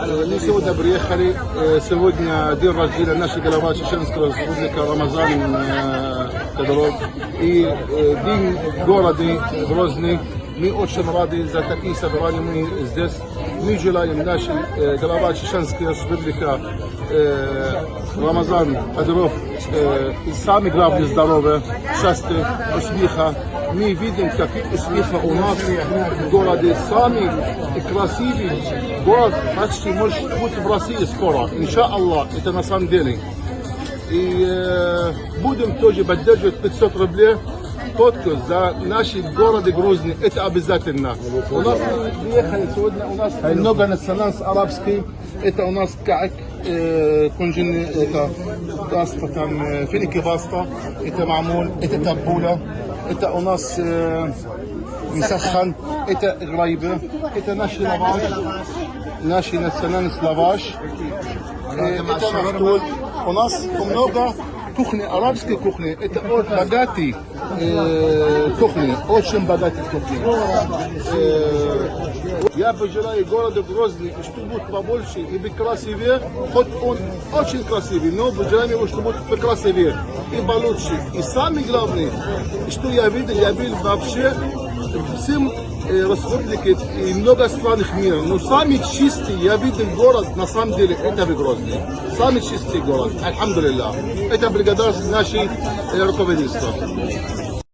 Мы сегодня приехали, сегодня день рождения нашей главы Чеченского республика Рамазан Кадыров и день города Грозный. Мы очень рады за такие собрания, мы здесь. Мы желаем нашей глава Чеченской республики Рамазан Кадыров самый главный здоровья, счастья, успеха. Мы видим, какие успехи у нас в городе. Самый красивый город почти может быть в России скоро. Иншаллах, это на самом деле. И будем тоже поддерживать 500 рублей. Фотку за наши города Грозный, это обязательно. У нас приехали сегодня, у нас много национальность арабский. Это у нас как كونجن باستا كان فينيكي باستا это معمول это تبولة это у нас مسخن это غريبة это наши лаваш наши национальность лаваш это мафтуль. У нас много кухни, арабской кухни, это очень богатый кухни, очень богатый кухни. Я пожелаю городу Грозный, чтобы будет побольше и быть красивее, хоть он очень красивый, но пожелаем его, чтобы будет красивее и получше. И самое главное, что я видел вообще всем республике и много стран мира, но самый чистый я видел город на самом деле это Грозный. Самый чистый город, альхамдулилля. Это благодарность нашей руководства.